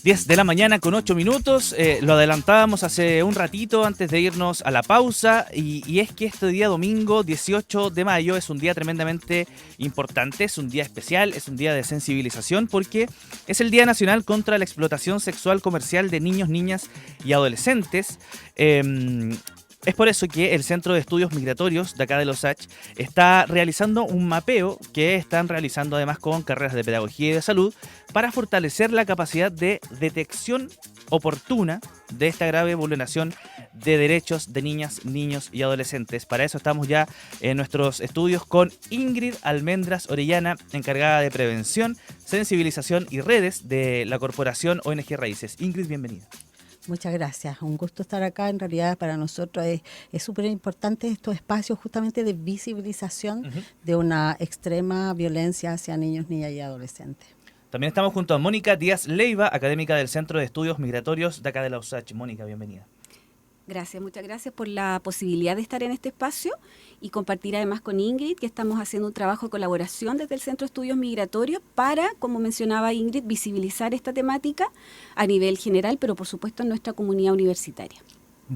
10 de la mañana con 8 minutos, lo adelantábamos hace un ratito antes de irnos a la pausa y es que este día domingo 18 de mayo es un día tremendamente importante, es un día especial, es un día de sensibilización porque es el Día Nacional contra la Explotación Sexual Comercial de Niños, Niñas y Adolescentes. Es por eso que el Centro de Estudios Migratorios de acá de Los Hach está realizando un mapeo que están realizando además con carreras de pedagogía y de salud para fortalecer la capacidad de detección oportuna de esta grave vulneración de derechos de niñas, niños y adolescentes. Para eso estamos ya en nuestros estudios con Ingrid Almendras Orellana, encargada de prevención, sensibilización y redes de la corporación ONG Raíces. Ingrid, bienvenida. Muchas gracias, un gusto estar acá. En realidad para nosotros es súper importante estos espacios justamente de visibilización de una extrema violencia hacia niños, niñas y adolescentes. También estamos junto a Mónica Díaz Leiva, académica del Centro de Estudios Migratorios de acá de la USACH. Mónica, bienvenida. Gracias, muchas gracias por la posibilidad de estar en este espacio y compartir además con Ingrid que estamos haciendo un trabajo de colaboración desde el Centro de Estudios Migratorios para, como mencionaba Ingrid, visibilizar esta temática a nivel general, pero por supuesto en nuestra comunidad universitaria.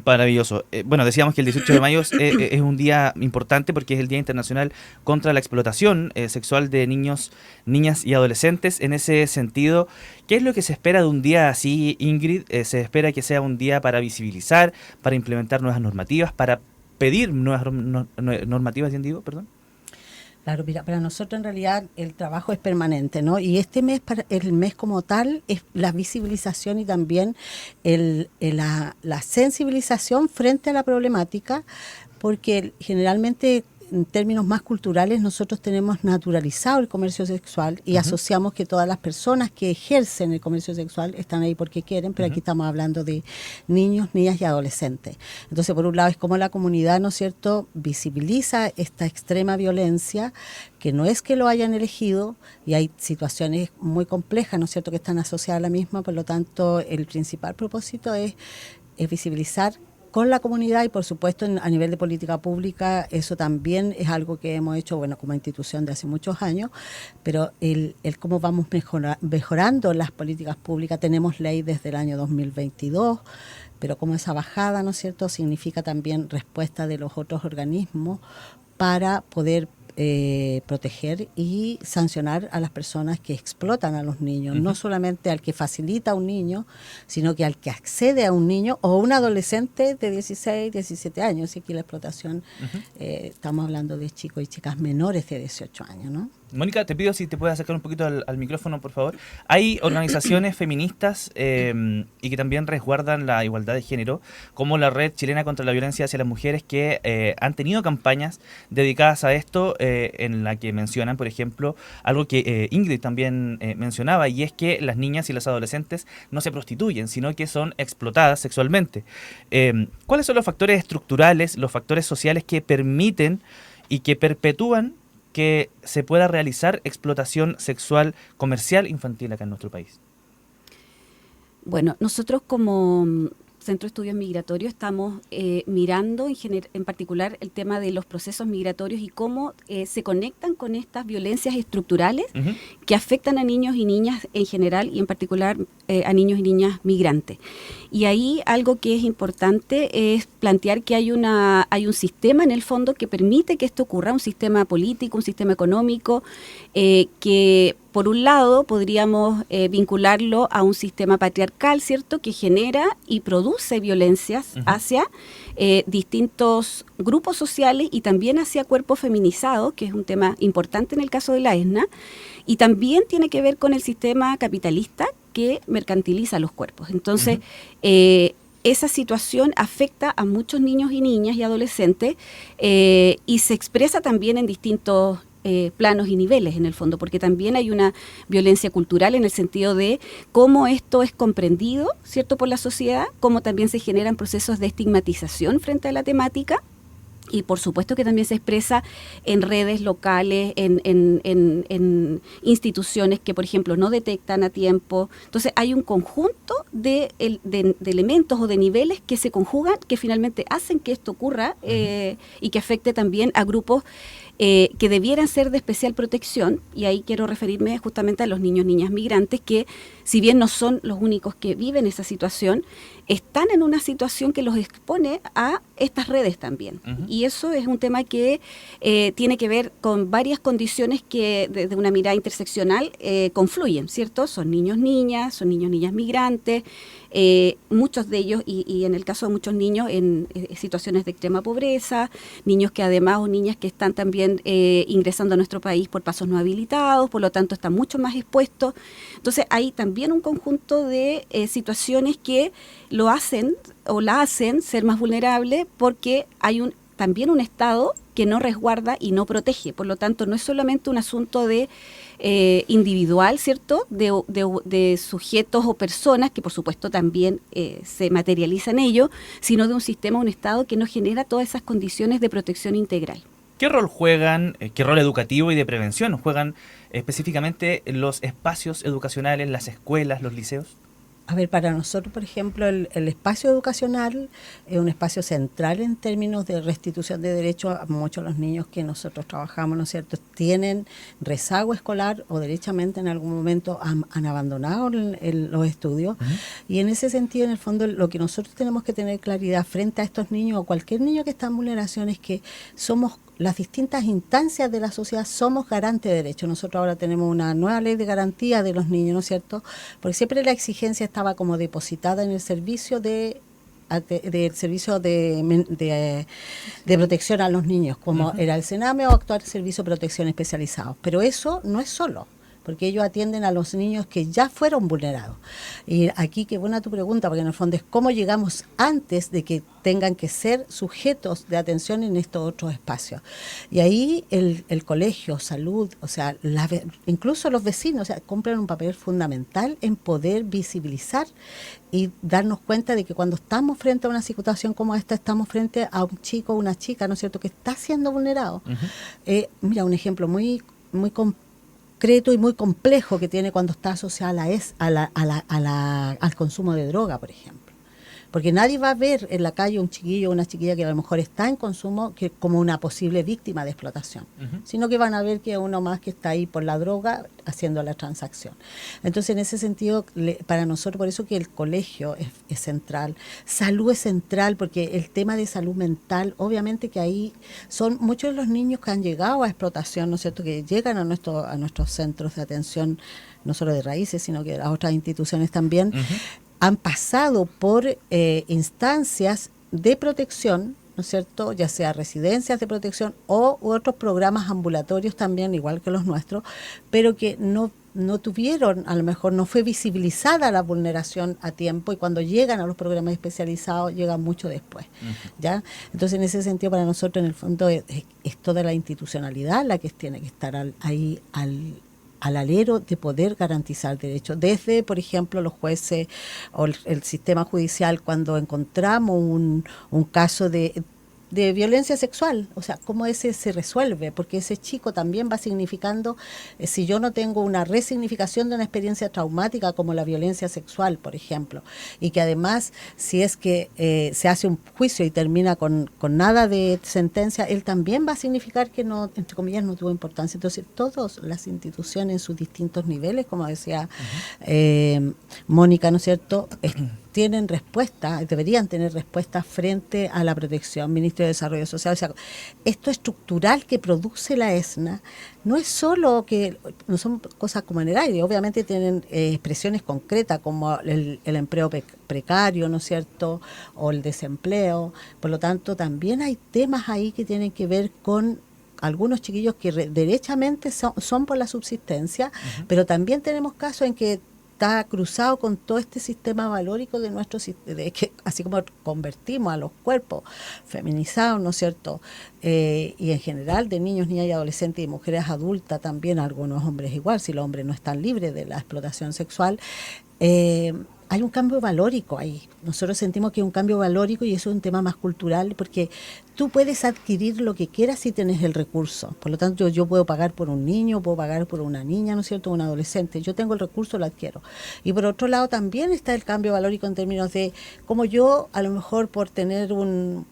Maravilloso. Bueno, decíamos que el 18 de mayo es un día importante porque es el Día Internacional contra la Explotación Sexual de Niños, Niñas y Adolescentes. En ese sentido, ¿qué es lo que se espera de un día así, Ingrid? ¿Se espera que sea un día para visibilizar, para implementar nuevas normativas, para pedir nuevas normativas, bien digo, perdón? Claro, mira, para nosotros en realidad el trabajo es permanente, ¿no? Y este mes, el mes como tal, es la visibilización y también la sensibilización frente a la problemática, porque generalmente en términos más culturales nosotros tenemos naturalizado el comercio sexual y asociamos que todas las personas que ejercen el comercio sexual están ahí porque quieren, pero aquí estamos hablando de niños, niñas y adolescentes. Entonces, por un lado, es como la comunidad, ¿no es cierto?, visibiliza esta extrema violencia, que no es que lo hayan elegido, y hay situaciones muy complejas, ¿no es cierto?, que están asociadas a la misma. Por lo tanto, el principal propósito es visibilizar con la comunidad y por supuesto a nivel de política pública. Eso también es algo que hemos hecho, bueno, como institución de hace muchos años, pero el cómo vamos mejorando las políticas públicas. Tenemos ley desde el año 2022, pero como esa bajada, ¿no es cierto?, significa también respuesta de los otros organismos para poder proteger y sancionar a las personas que explotan a los niños, no solamente al que facilita a un niño, sino que al que accede a un niño o un adolescente de 16, 17 años. Y aquí la explotación, estamos hablando de chicos y chicas menores de 18 años, ¿no? Mónica, te pido si te puedes acercar un poquito al micrófono, por favor. Hay organizaciones feministas y que también resguardan la igualdad de género, como la Red Chilena contra la Violencia hacia las Mujeres, que han tenido campañas dedicadas a esto, en la que mencionan, por ejemplo, algo que Ingrid también mencionaba, y es que las niñas y las adolescentes no se prostituyen, sino que son explotadas sexualmente. ¿Cuáles son los factores estructurales, los factores sociales que permiten y que perpetúan que se pueda realizar explotación sexual comercial infantil acá en nuestro país? Bueno, nosotros como Centro de Estudios Migratorios estamos mirando en particular el tema de los procesos migratorios y cómo se conectan con estas violencias estructurales que afectan a niños y niñas en general y en particular a niños y niñas migrantes. Y ahí algo que es importante es plantear que hay un sistema en el fondo que permite que esto ocurra, un sistema político, un sistema económico, que por un lado podríamos vincularlo a un sistema patriarcal, ¿cierto?, que genera y produce violencias hacia distintos grupos sociales y también hacia cuerpos feminizados, que es un tema importante en el caso de la ESNA, y también tiene que ver con el sistema capitalista que mercantiliza los cuerpos. Entonces, esa situación afecta a muchos niños y niñas y adolescentes y se expresa también en distintos planos y niveles en el fondo, porque también hay una violencia cultural en el sentido de cómo esto es comprendido, ¿cierto?, por la sociedad, cómo también se generan procesos de estigmatización frente a la temática. Y por supuesto que también se expresa en redes locales, en instituciones que, por ejemplo, no detectan a tiempo. Entonces hay un conjunto de elementos o de niveles que se conjugan, que finalmente hacen que esto ocurra y que afecte también a grupos que debieran ser de especial protección, y ahí quiero referirme justamente a los niños, niñas migrantes, que si bien no son los únicos que viven esa situación, están en una situación que los expone a estas redes también. Y eso es un tema que tiene que ver con varias condiciones que desde una mirada interseccional confluyen, ¿cierto? Son niños, niñas migrantes, muchos de ellos, y en el caso de muchos niños en situaciones de extrema pobreza, niños que además o niñas que están también ingresando a nuestro país por pasos no habilitados, por lo tanto están mucho más expuestos. Entonces hay también un conjunto de situaciones que lo hacen o la hacen ser más vulnerable, porque hay también un Estado que no resguarda y no protege. Por lo tanto, no es solamente un asunto de individual, ¿cierto? De sujetos o personas, que por supuesto también se materializan ello, sino de un sistema, un Estado que no genera todas esas condiciones de protección integral. ¿Qué rol juegan, qué rol educativo y de prevención juegan específicamente los espacios educacionales, las escuelas, los liceos? A ver, para nosotros, por ejemplo, el espacio educacional es un espacio central en términos de restitución de derechos. A muchos de los niños que nosotros trabajamos, ¿no es cierto?, tienen rezago escolar o derechamente en algún momento han abandonado los estudios. Y en ese sentido, en el fondo, lo que nosotros tenemos que tener claridad frente a estos niños o cualquier niño que está en vulneración es que somos las distintas instancias de la sociedad, somos garantes de derechos. Nosotros ahora tenemos una nueva ley de garantía de los niños, ¿no es cierto? Porque siempre la exigencia estaba como depositada en el servicio del servicio de protección a los niños, como era el Sename o actual servicio de protección especializado. Pero eso no es solo, porque ellos atienden a los niños que ya fueron vulnerados. Y aquí, qué buena tu pregunta, porque en el fondo es cómo llegamos antes de que tengan que ser sujetos de atención en estos otros espacios. Y ahí el colegio, salud, o sea, incluso los vecinos, o sea, cumplen un papel fundamental en poder visibilizar y darnos cuenta de que cuando estamos frente a una situación como esta, estamos frente a un chico o una chica, ¿no es cierto?, que está siendo vulnerado. Mira, un ejemplo muy concreto y muy complejo que tiene cuando está asociada al consumo de droga, por ejemplo. Porque nadie va a ver en la calle un chiquillo o una chiquilla que a lo mejor está en consumo como una posible víctima de explotación, sino que van a ver que uno más que está ahí por la droga haciendo la transacción. Entonces, en ese sentido, para nosotros, por eso que el colegio es central, salud es central, porque el tema de salud mental, obviamente que ahí son muchos de los niños que han llegado a explotación, ¿no es cierto?, que llegan a nuestros centros de atención, no solo de raíces, sino que de las otras instituciones también, han pasado por instancias de protección, ¿no es cierto?, ya sea residencias de protección o otros programas ambulatorios también, igual que los nuestros, pero que no tuvieron, a lo mejor no fue visibilizada la vulneración a tiempo, y cuando llegan a los programas especializados llegan mucho después. ¿Ya? Entonces, en ese sentido, para nosotros, en el fondo, es toda la institucionalidad la que tiene que estar ahí al alero de poder garantizar derechos. Desde, por ejemplo, los jueces o el sistema judicial, cuando encontramos un caso de violencia sexual, o sea, cómo ese se resuelve, porque ese chico también va significando, si yo no tengo una resignificación de una experiencia traumática como la violencia sexual, por ejemplo, y que además, si es que se hace un juicio y termina con nada de sentencia, él también va a significar que no, entre comillas, no tuvo importancia. Entonces, todas las instituciones en sus distintos niveles, como decía Mónica, ¿no es cierto?, tienen respuesta, deberían tener respuesta frente a la protección. Ministerio de Desarrollo Social, o sea, esto estructural que produce la ESNA no es solo que, no son cosas como en el aire, obviamente tienen expresiones concretas como el empleo precario, ¿no es cierto?, o el desempleo. Por lo tanto, también hay temas ahí que tienen que ver con algunos chiquillos que derechamente son por la subsistencia, pero también tenemos casos en que está cruzado con todo este sistema valórico de nuestro que así como convertimos a los cuerpos feminizados, ¿no es cierto?, y en general de niños, niñas y adolescentes y mujeres adultas también, algunos hombres igual, si los hombres no están libres de la explotación sexual, hay un cambio valórico ahí. Nosotros sentimos que hay un cambio valórico y eso es un tema más cultural, porque tú puedes adquirir lo que quieras si tienes el recurso. Por lo tanto, yo puedo pagar por un niño, puedo pagar por una niña, ¿no es cierto?, un adolescente. Yo tengo el recurso, lo adquiero. Y por otro lado también está el cambio valórico en términos de cómo yo, a lo mejor por tener un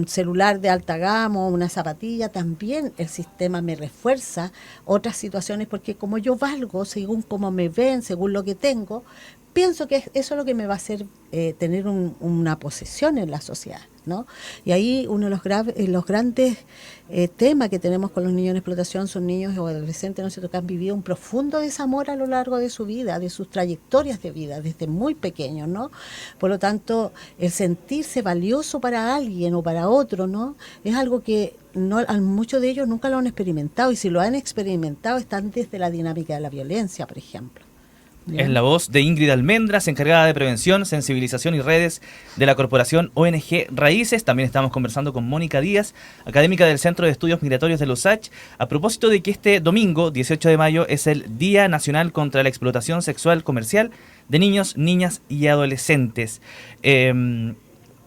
celular de alta gama, una zapatilla, también el sistema me refuerza otras situaciones, porque como yo valgo según cómo me ven, según lo que tengo, pienso que eso es lo que me va a hacer tener una posesión en la sociedad, ¿no? Y ahí uno de los grandes temas que tenemos con los niños en explotación son niños o adolescentes, ¿no es cierto?, que han vivido un profundo desamor a lo largo de su vida, de sus trayectorias de vida, desde muy pequeños, ¿no? Por lo tanto, el sentirse valioso para alguien o para otro, ¿no?, es algo que muchos de ellos nunca lo han experimentado, y si lo han experimentado están desde la dinámica de la violencia, por ejemplo. Es la voz de Ingrid Almendras, encargada de prevención, sensibilización y redes de la corporación ONG Raíces. También estamos conversando con Mónica Díaz, académica del Centro de Estudios Migratorios de la USACH, a propósito de que este domingo, 18 de mayo, es el Día Nacional contra la Explotación Sexual Comercial de Niños, Niñas y Adolescentes.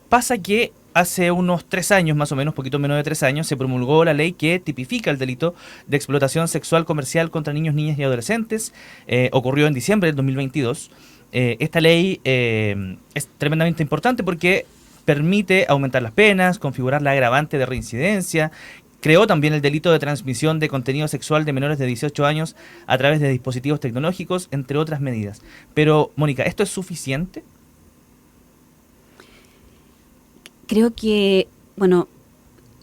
Pasa que hace unos 3 años, más o menos, poquito menos de 3 años, se promulgó la ley que tipifica el delito de explotación sexual comercial contra niños, niñas y adolescentes. Ocurrió en diciembre del 2022. Esta ley es tremendamente importante porque permite aumentar las penas, configurar la agravante de reincidencia. Creó también el delito de transmisión de contenido sexual de menores de 18 años a través de dispositivos tecnológicos, entre otras medidas. Pero, Mónica, ¿esto es suficiente? Creo que, bueno,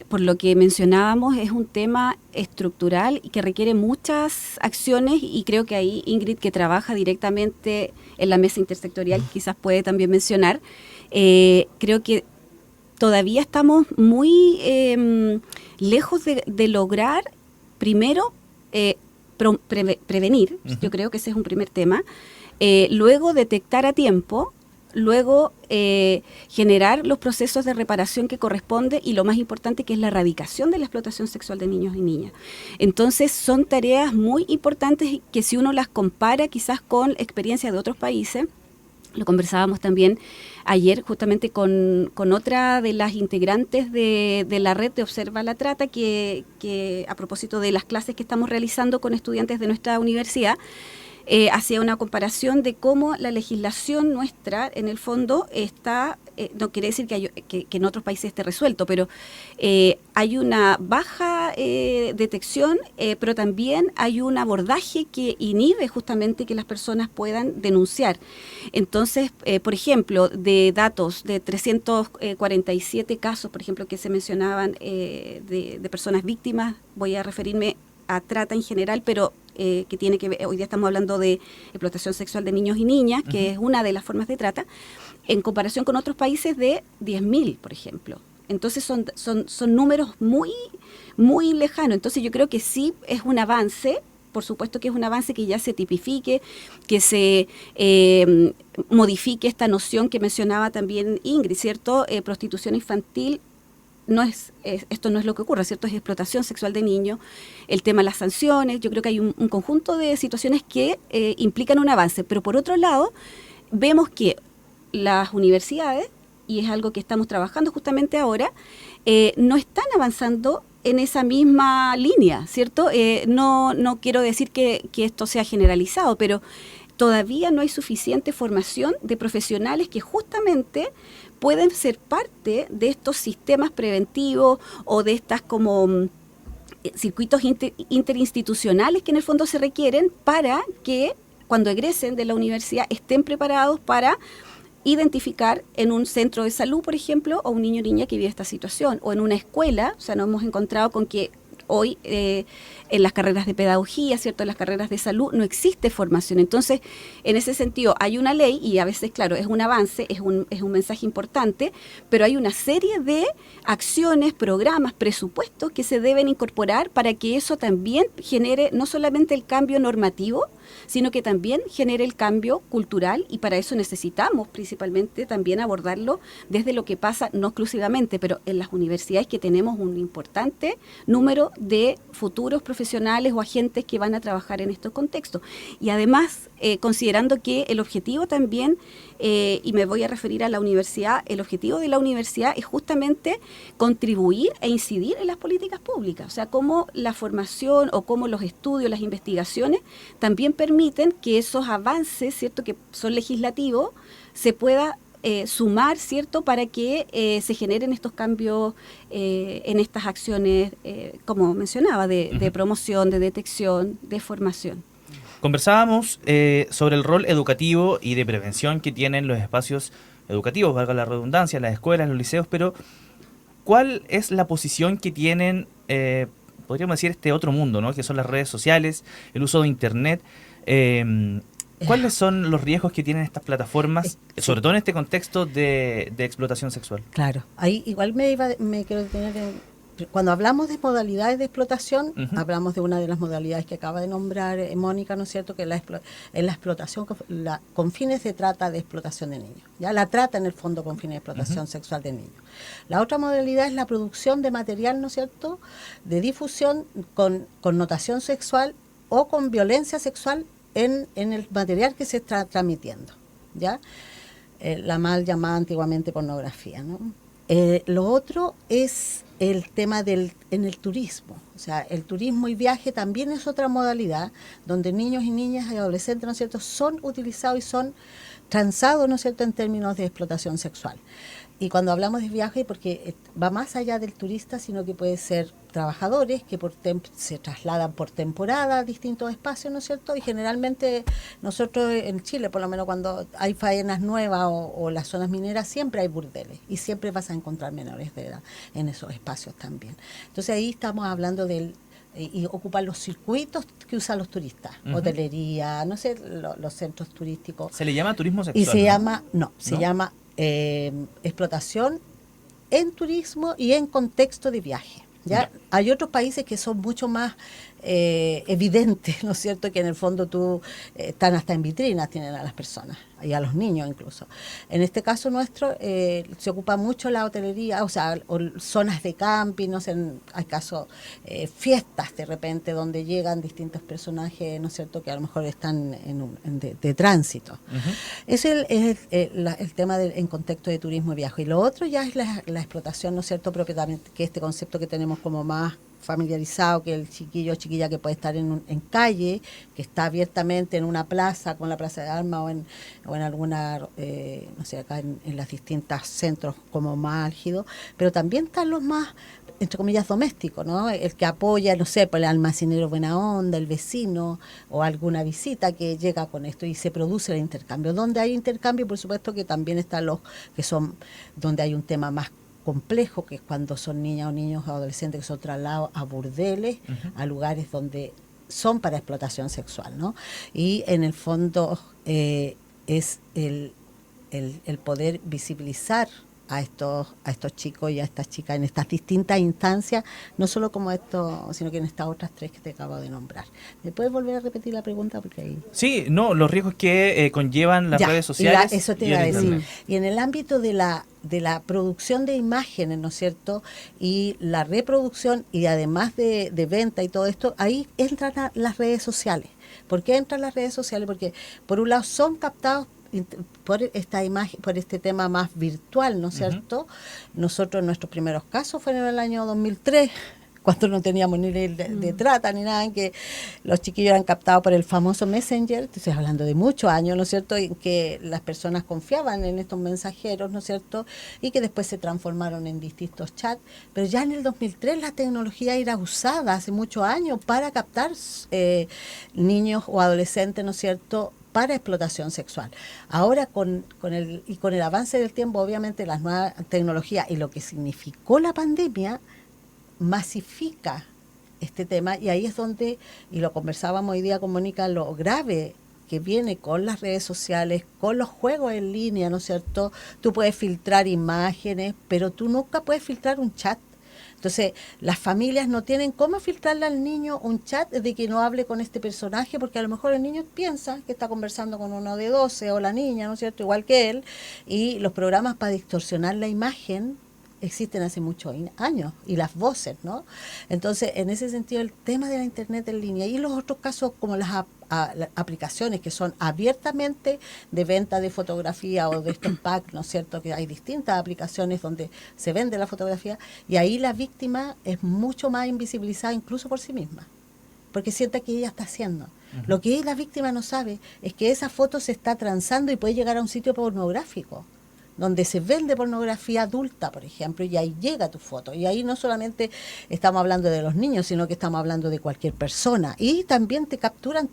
por lo que mencionábamos, es un tema estructural y que requiere muchas acciones, y creo que ahí Ingrid, que trabaja directamente en la mesa intersectorial, quizás puede también mencionar. Creo que todavía estamos muy lejos de lograr, primero, prevenir. Yo creo que ese es un primer tema. Luego, detectar a tiempo. Luego, generar los procesos de reparación que corresponde, y lo más importante, que es la erradicación de la explotación sexual de niños y niñas. Entonces, son tareas muy importantes que, si uno las compara quizás con experiencias de otros países, lo conversábamos también ayer justamente con otra de las integrantes de la red de Observa la Trata, que a propósito de las clases que estamos realizando con estudiantes de nuestra universidad, hacía una comparación de cómo la legislación nuestra, en el fondo, está, no quiere decir que en otros países esté resuelto, pero hay una baja detección, pero también hay un abordaje que inhibe justamente que las personas puedan denunciar. Entonces, por ejemplo, de datos de 347 casos, por ejemplo, que se mencionaban de personas víctimas, voy a referirme a trata en general, pero que tiene que ver, hoy día estamos hablando de explotación sexual de niños y niñas, que es una de las formas de trata, en comparación con otros países de 10.000, por ejemplo. Entonces son números muy, muy lejanos. Entonces yo creo que sí es un avance, por supuesto que es un avance que ya se tipifique, que se modifique esta noción que mencionaba también Ingrid, ¿cierto? Prostitución infantil. Esto no es lo que ocurre, ¿cierto? Es explotación sexual de niños, el tema de las sanciones. Yo creo que hay un conjunto de situaciones que implican un avance, pero por otro lado vemos que las universidades, y es algo que estamos trabajando justamente ahora, no están avanzando en esa misma línea, ¿cierto? No quiero decir que esto sea generalizado, pero todavía no hay suficiente formación de profesionales que justamente pueden ser parte de estos sistemas preventivos o de estas como circuitos interinstitucionales que en el fondo se requieren para que cuando egresen de la universidad estén preparados para identificar en un centro de salud, por ejemplo, a un niño o niña que vive esta situación, o en una escuela. O sea, nos hemos encontrado con que hoy en las carreras de pedagogía, ¿cierto?, en las carreras de salud, no existe formación. Entonces, en ese sentido, hay una ley, y a veces, claro, es un avance, es un mensaje importante, pero hay una serie de acciones, programas, presupuestos que se deben incorporar para que eso también genere no solamente el cambio normativo, sino que también genere el cambio cultural, y para eso necesitamos principalmente también abordarlo desde lo que pasa, no exclusivamente, pero en las universidades, que tenemos un importante número de futuros profesionales o agentes que van a trabajar en estos contextos. Y además, considerando que el objetivo también, y me voy a referir a la universidad, el objetivo de la universidad es justamente contribuir e incidir en las políticas públicas, o sea, cómo la formación o cómo los estudios, las investigaciones también permiten que esos avances, ¿cierto?, que son legislativos, se pueda sumar, ¿cierto?, para que se generen estos cambios en estas acciones, como mencionaba, de promoción, de detección, de formación. Conversábamos sobre el rol educativo y de prevención que tienen los espacios educativos, valga la redundancia, las escuelas, los liceos, pero ¿cuál es la posición que tienen, podríamos decir, este otro mundo, ¿no?, que son las redes sociales, el uso de Internet? ¿Cuáles son los riesgos que tienen estas plataformas, sobre todo en este contexto de explotación sexual? Claro, ahí igual me quiero detener en... Cuando hablamos de modalidades de explotación, hablamos de una de las modalidades que acaba de nombrar Mónica, ¿no es cierto?, que es la explotación con fines de trata, de explotación de niños. Ya la trata, en el fondo, con fines de explotación sexual de niños. La otra modalidad es la producción de material, ¿no es cierto?, de difusión con connotación sexual o con violencia sexual en el material que se está transmitiendo, ¿ya? La mal llamada antiguamente pornografía, ¿no? Lo otro es el tema en el turismo. O sea, el turismo y viaje también es otra modalidad donde niños y niñas y adolescentes, ¿no es cierto?, son utilizados y son transados, ¿no es cierto?, en términos de explotación sexual. Y cuando hablamos de viaje, porque va más allá del turista, sino que puede ser trabajadores que se trasladan por temporada a distintos espacios, ¿no es cierto? Y generalmente nosotros en Chile, por lo menos cuando hay faenas nuevas o las zonas mineras, siempre hay burdeles y siempre vas a encontrar menores de edad en esos espacios también. Entonces ahí estamos hablando y ocupar los circuitos que usan los turistas, hotelería, no sé, los centros turísticos. Se le llama turismo sexual. Y se llama explotación en turismo y en contexto de viaje. ¿Ya? No. Hay otros países que son mucho más evidentes, ¿no es cierto?, que en el fondo están hasta en vitrinas, tienen a las personas y a los niños incluso. En este caso nuestro se ocupa mucho la hotelería, o sea, zonas de camping, no sé, hay casos, fiestas de repente donde llegan distintos personajes, ¿no es cierto?, que a lo mejor están de tránsito. Ese es el tema en contexto de turismo y viaje. Y lo otro ya es la explotación, ¿no es cierto?, propiamente, que este concepto que tenemos como más familiarizado, que el chiquillo o chiquilla que puede estar en calle, que está abiertamente en una plaza, con la plaza de armas o en alguna, no sé, acá en los distintos centros como más álgidos, pero también están los más, entre comillas, domésticos, ¿no? El que apoya, no sé, por el almacenero buena onda, el vecino o alguna visita que llega con esto y se produce el intercambio. Donde hay intercambio, por supuesto que también están los que son, donde hay un tema más complejo, que es cuando son niñas o niños o adolescentes que son trasladados a burdeles, a lugares donde son para explotación sexual, ¿no? Y en el fondo es el poder visibilizar a estos chicos y a estas chicas en estas distintas instancias, no solo como esto, sino que en estas otras tres que te acabo de nombrar. ¿Me puedes volver a repetir la pregunta? Porque ahí... Sí, no, los riesgos que conllevan las redes sociales. Eso te iba a decir. Y en el ámbito de la producción de imágenes, ¿no es cierto?, y la reproducción y además de venta y todo esto, ahí entran las redes sociales. ¿Por qué entran las redes sociales? Porque por un lado son captados por esta imagen, por este tema más virtual, ¿no es cierto? Nosotros, nuestros primeros casos fueron en el año 2003, cuando no teníamos ni ley de trata ni nada, en que los chiquillos eran captados por el famoso Messenger, estoy hablando de muchos años, ¿no es cierto?, en que las personas confiaban en estos mensajeros, ¿no es cierto?, y que después se transformaron en distintos chats, pero ya en el 2003 la tecnología era usada hace muchos años para captar niños o adolescentes, ¿no es cierto?, para explotación sexual. Ahora con el avance del tiempo, obviamente las nuevas tecnologías y lo que significó la pandemia masifica este tema, y ahí es donde, y lo conversábamos hoy día con Mónica, lo grave que viene con las redes sociales, con los juegos en línea, ¿no es cierto? Tú puedes filtrar imágenes, pero tú nunca puedes filtrar un chat. Entonces, las familias no tienen cómo filtrarle al niño un chat de que no hable con este personaje, porque a lo mejor el niño piensa que está conversando con uno de 12 o la niña, ¿no es cierto?, igual que él, y los programas para distorsionar la imagen existen hace muchos años, y las voces, ¿no? Entonces, en ese sentido, el tema de la Internet en línea y los otros casos como las aplicaciones que son abiertamente de venta de fotografía o de estos packs, ¿no es cierto?, que hay distintas aplicaciones donde se vende la fotografía, y ahí la víctima es mucho más invisibilizada incluso por sí misma, porque siente que ella está haciendo. Lo que la víctima no sabe es que esa foto se está transando y puede llegar a un sitio pornográfico, donde se vende pornografía adulta, por ejemplo, y ahí llega tu foto. Y ahí no solamente estamos hablando de los niños, sino que estamos hablando de cualquier persona. Y también te capturan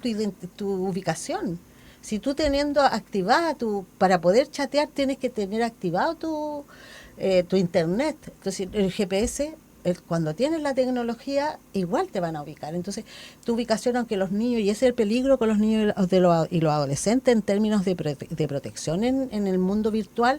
tu ubicación. Si tú teniendo activada para poder chatear, tienes que tener activado tu internet. Entonces, el GPS, cuando tienes la tecnología, igual te van a ubicar. Entonces, tu ubicación, aunque los niños, y ese es el peligro con los niños y los adolescentes en términos de protección en el mundo virtual,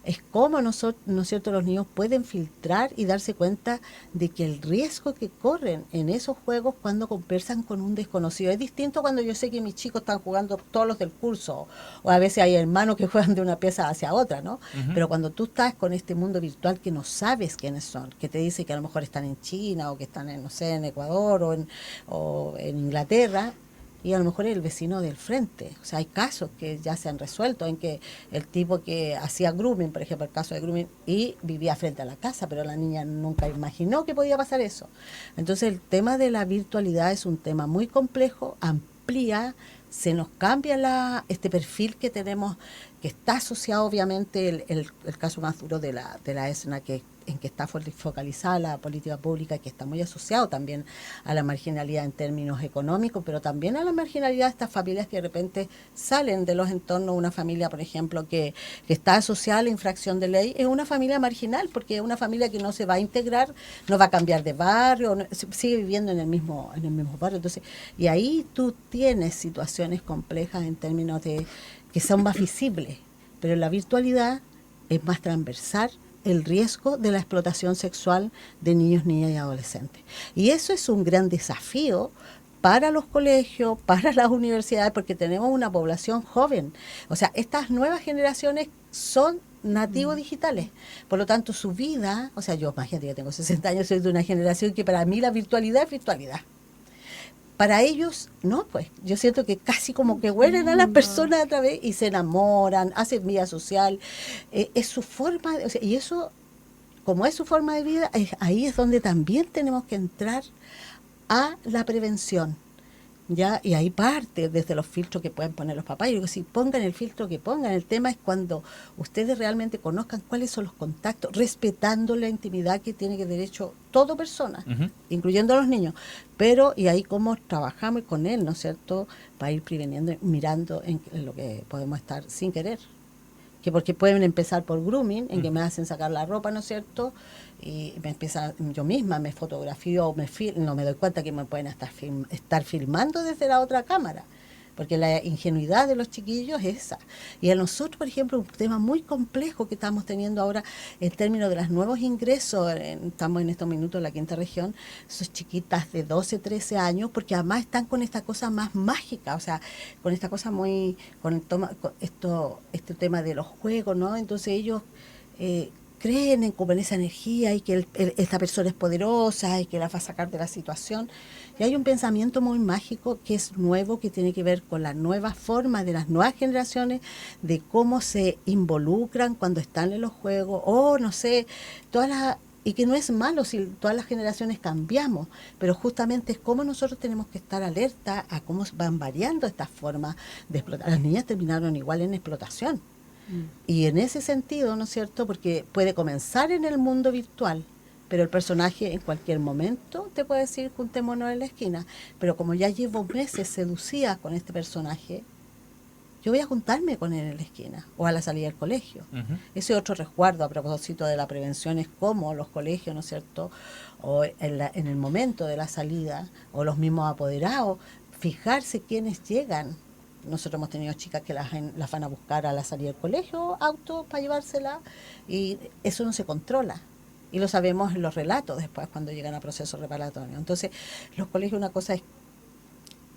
es cómo nosotros, ¿no es cierto?, los niños pueden filtrar y darse cuenta de que el riesgo que corren en esos juegos cuando conversan con un desconocido es distinto cuando yo sé que mis chicos están jugando todos los del curso, o a veces hay hermanos que juegan de una pieza hacia otra, ¿no? Pero cuando tú estás con este mundo virtual que no sabes quiénes son, que te dice que a lo mejor están en China o que están en, no sé, en Ecuador o en Inglaterra, y a lo mejor es el vecino del frente. O sea, hay casos que ya se han resuelto en que el tipo que hacía grooming, por ejemplo, el caso de grooming, y vivía frente a la casa, pero la niña nunca imaginó que podía pasar eso. Entonces, el tema de la virtualidad es un tema muy complejo, amplía, se nos cambia este perfil que tenemos, que está asociado obviamente el caso más duro de la ESNA, en que está focalizada la política pública, que está muy asociado también a la marginalidad en términos económicos, pero también a la marginalidad de estas familias que de repente salen de los entornos. Una familia, por ejemplo, que está asociada a la infracción de ley, es una familia marginal, porque es una familia que no se va a integrar, no va a cambiar de barrio, sigue viviendo en el mismo barrio. Entonces, y ahí tú tienes situaciones complejas en términos de que son más visibles, pero en la virtualidad es más transversal el riesgo de la explotación sexual de niños, niñas y adolescentes. Y eso es un gran desafío para los colegios, para las universidades, porque tenemos una población joven. O sea, estas nuevas generaciones son nativos digitales. Por lo tanto, su vida, o sea, yo, imagínate, yo tengo 60 años, soy de una generación que para mí la virtualidad es virtualidad. Para ellos, no, pues, yo siento que casi como que huelen a las personas a través y se enamoran, hacen vida social, es su forma, o sea, y eso, como es su forma de vida, ahí es donde también tenemos que entrar a la prevención, ¿ya? Y ahí parte desde los filtros que pueden poner los papás. Yo digo, si pongan el filtro que pongan, el tema es cuando ustedes realmente conozcan cuáles son los contactos, respetando la intimidad que tiene que derecho toda persona, incluyendo a los niños. Pero, y ahí cómo trabajamos con él, ¿no es cierto?, para ir preveniendo, mirando en lo que podemos estar sin querer. Que porque pueden empezar por grooming, en que me hacen sacar la ropa, ¿no es cierto?, y me empieza, yo misma me fotografío, no me doy cuenta que me pueden estar filmando desde la otra cámara, porque la ingenuidad de los chiquillos es esa. Y a nosotros, por ejemplo, un tema muy complejo que estamos teniendo ahora en términos de los nuevos ingresos, estamos en estos minutos en la quinta región, esas chiquitas de 12, 13 años, porque además están con esta cosa más mágica, o sea, con esta cosa muy, este tema de los juegos, ¿no? Entonces ellos creen como en esa energía y que esta persona es poderosa y que la va a sacar de la situación. Y hay un pensamiento muy mágico que es nuevo, que tiene que ver con la nueva forma de las nuevas generaciones, de cómo se involucran cuando están en los juegos, o no sé, y que no es malo si todas las generaciones cambiamos, pero justamente es cómo nosotros tenemos que estar alerta a cómo van variando estas formas de explotar. Las niñas terminaron igual en explotación. Y en ese sentido, ¿no es cierto?, porque puede comenzar en el mundo virtual, pero el personaje en cualquier momento te puede decir juntémonos en la esquina, pero como ya llevo meses seducida con este personaje, yo voy a juntarme con él en la esquina o a la salida del colegio. Ese otro resguardo a propósito de la prevención es como los colegios, ¿no es cierto?, o en el momento de la salida, o los mismos apoderados, fijarse quiénes llegan. Nosotros hemos tenido chicas que las van a buscar a la salida del colegio, autos para llevársela, y eso no se controla. Y lo sabemos en los relatos después cuando llegan a procesos reparatorios. Entonces, los colegios, una cosa es,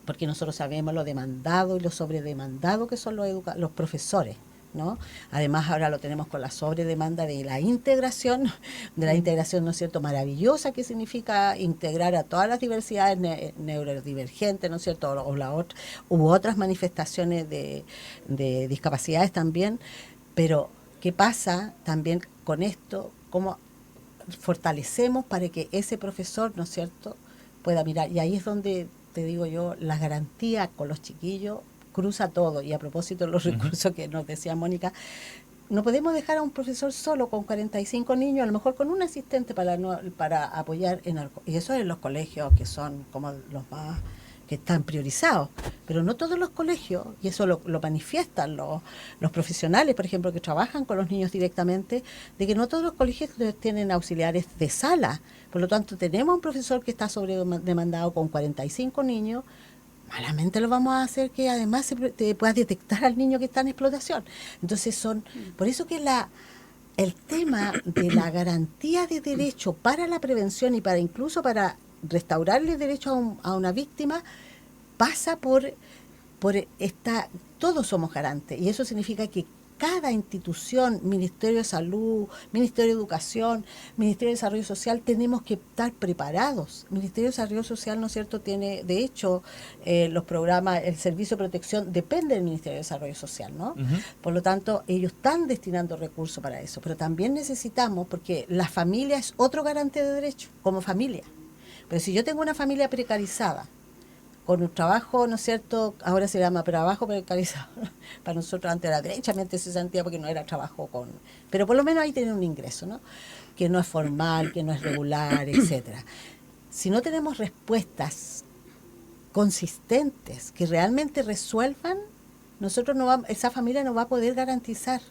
porque nosotros sabemos lo demandado y lo sobredemandado que son los profesores, ¿no? Además ahora lo tenemos con la sobredemanda de la integración, ¿no es cierto?, maravillosa, que significa integrar a todas las diversidades neurodivergentes, ¿no es cierto?, u otras manifestaciones de discapacidades también. Pero, ¿qué pasa también con esto? ¿Cómo fortalecemos para que ese profesor, ¿no es cierto?, pueda mirar? Y ahí es donde, te digo yo, la garantía con los chiquillos cruza todo. Y a propósito de los recursos que nos decía Mónica, no podemos dejar a un profesor solo con 45 niños, a lo mejor con un asistente para apoyar en algo. Y eso en los colegios que son como los más que están priorizados, pero no todos los colegios, y eso lo manifiestan los profesionales, por ejemplo, que trabajan con los niños directamente, de que no todos los colegios tienen auxiliares de sala. Por lo tanto, tenemos un profesor que está sobredemandado con 45 niños, malamente lo vamos a hacer que además te puedas detectar al niño que está en explotación. Entonces por eso que el tema de la garantía de derecho para la prevención y incluso para restaurarle derecho a una víctima pasa por todos somos garantes, y eso significa que cada institución, Ministerio de Salud, Ministerio de Educación, Ministerio de Desarrollo Social, tenemos que estar preparados. El Ministerio de Desarrollo Social, ¿no es cierto?, tiene, de hecho, los programas, el servicio de protección depende del Ministerio de Desarrollo Social, ¿no? Por lo tanto, ellos están destinando recursos para eso, pero también necesitamos, porque la familia es otro garante de derecho, como familia. Pero si yo tengo una familia precarizada, con un trabajo, ¿no es cierto?, ahora se llama trabajo precarizado, para nosotros antes era derechamente se sentía porque no era trabajo pero por lo menos ahí tienen un ingreso, ¿no?, que no es formal, que no es regular, etcétera. Si no tenemos respuestas consistentes que realmente resuelvan, esa familia no va a poder garantizar.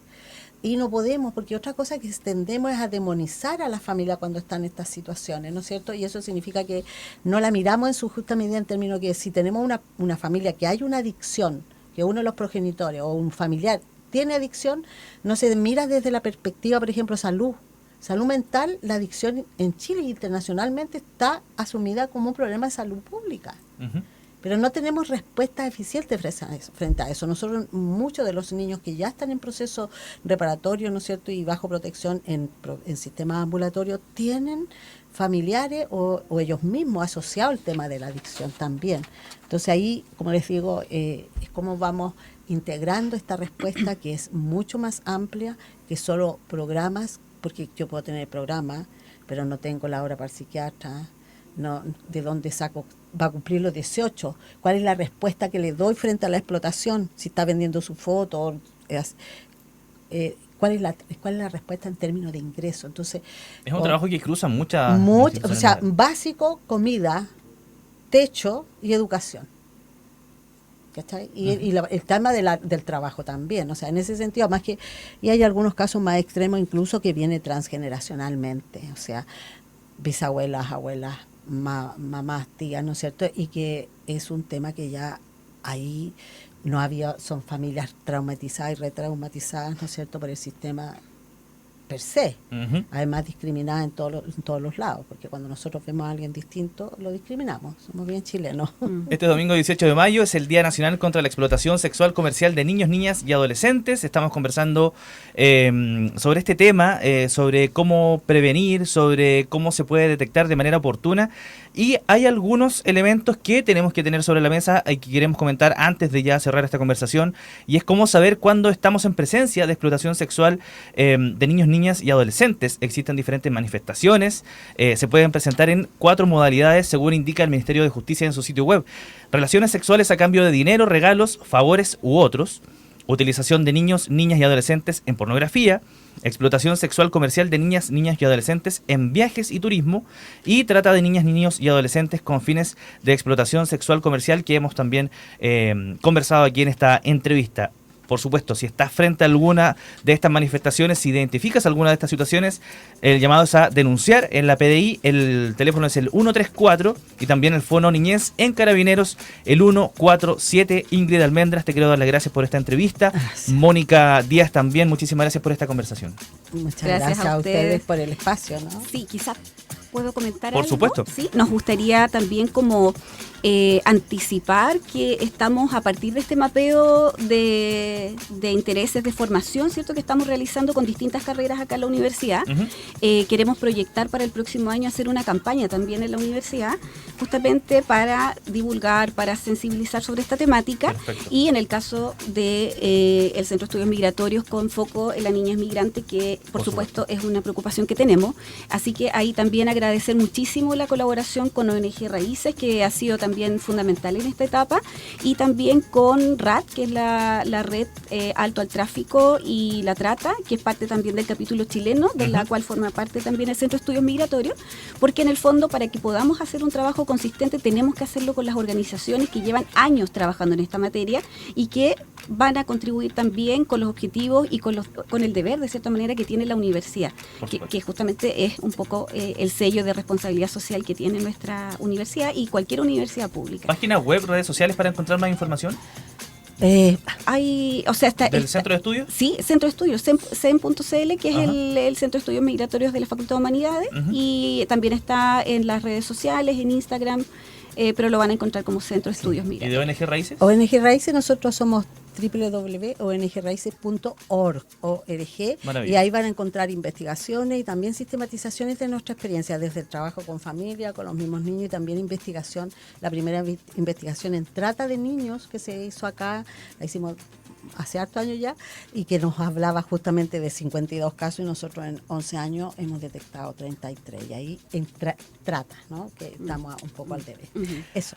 Y no podemos, porque otra cosa que tendemos es a demonizar a la familia cuando están en estas situaciones, ¿no es cierto? Y eso significa que no la miramos en su justa medida, en términos que si tenemos una familia que hay una adicción, que uno de los progenitores o un familiar tiene adicción, no se mira desde la perspectiva, por ejemplo, salud mental. La adicción en Chile e internacionalmente está asumida como un problema de salud pública. Pero no tenemos respuestas eficientes frente a eso. Nosotros, muchos de los niños que ya están en proceso reparatorio, ¿no es cierto?, y bajo protección en sistemas ambulatorios, tienen familiares o ellos mismos asociados al tema de la adicción también. Entonces ahí, como les digo, es como vamos integrando esta respuesta, que es mucho más amplia que solo programas, porque yo puedo tener programas, pero no tengo la hora para el psiquiatra. No, ¿de dónde saco? Va a cumplir los 18. ¿Cuál es la respuesta que le doy frente a la explotación? Si está vendiendo su foto, ¿cuál es la respuesta en términos de ingreso? Entonces, es un trabajo que cruza muchas. O sea, básico, comida, techo y educación. ¿Cachai? Y el tema del trabajo también, o sea, en ese sentido, más que, y hay algunos casos más extremos incluso que viene transgeneracionalmente, o sea, bisabuelas, abuelas, mamás, tías, ¿no es cierto? Y que es un tema que ya ahí son familias traumatizadas y retraumatizadas, ¿no es cierto?, por el sistema per se, además discriminada en todos los lados, porque cuando nosotros vemos a alguien distinto, lo discriminamos, somos bien chilenos. Este domingo 18 de mayo es el Día Nacional contra la Explotación Sexual Comercial de Niños, Niñas y Adolescentes. Estamos conversando sobre este tema, sobre cómo prevenir, sobre cómo se puede detectar de manera oportuna, y hay algunos elementos que tenemos que tener sobre la mesa y que queremos comentar antes de ya cerrar esta conversación, y es cómo saber cuándo estamos en presencia de explotación sexual de niños, niñas y adolescentes. Existen diferentes manifestaciones, se pueden presentar en 4 modalidades según indica el Ministerio de Justicia en su sitio web: relaciones sexuales a cambio de dinero, regalos, favores u otros, utilización de niños, niñas y adolescentes en pornografía, explotación sexual comercial de niñas, niñas y adolescentes en viajes y turismo, y trata de niñas, niños y adolescentes con fines de explotación sexual comercial, que hemos también conversado aquí en esta entrevista. por supuesto, si estás frente a alguna de estas manifestaciones, si identificas alguna de estas situaciones, el llamado es a denunciar en la PDI. El teléfono es el 134 y también el fono niñez en Carabineros, el 147. Ingrid Almendras, te quiero dar las gracias por esta entrevista. Gracias. Mónica Díaz también, muchísimas gracias por esta conversación. Muchas Gracias gracias a a ustedes. ustedes por el espacio, ¿no? Sí, quizás puedo comentar Por algo. supuesto. Sí, nos gustaría también como anticipar que estamos a partir de este mapeo de intereses de formación, ¿cierto?, que estamos realizando con distintas carreras acá en la universidad. Queremos proyectar para el próximo año hacer una campaña también en la universidad, justamente para divulgar, para sensibilizar sobre esta temática. Perfecto. Y en el caso de el Centro de Estudios Migratorios con foco en la niñez migrante, que por supuesto es una preocupación que tenemos. Así que ahí también agradecer muchísimo la colaboración con ONG Raíces, que ha sido también fundamental en esta etapa, y también con RAT, que es la red Alto al Tráfico y la Trata, que es parte también del capítulo chileno, de la cual forma parte también el Centro de Estudios Migratorios, porque en el fondo, para que podamos hacer un trabajo consistente, tenemos que hacerlo con las organizaciones que llevan años trabajando en esta materia y que van a contribuir también con los objetivos y con el deber, de cierta manera, que tiene la universidad, que justamente es un poco el sello de responsabilidad social que tiene nuestra universidad y cualquier universidad pública. ¿Página web, redes sociales para encontrar más información Hay, o sea, del Centro de Estudios? Sí, Centro de Estudios, CEM.cl, que es el Centro de Estudios Migratorios de la Facultad de Humanidades, y también está en las redes sociales, en Instagram, pero lo van a encontrar como Centro de Estudios ¿Y Migratorios. de ONG Raíces? ONG Raíces, nosotros somos www.ongraices.org, y ahí van a encontrar investigaciones y también sistematizaciones de nuestra experiencia, desde el trabajo con familia, con los mismos niños, y también investigación, la primera investigación en trata de niños que se hizo acá, la hicimos hace hartos años ya, y que nos hablaba justamente de 52 casos, y nosotros en 11 años hemos detectado 33, y ahí trata, ¿no?, que estamos un poco al debe. Eso.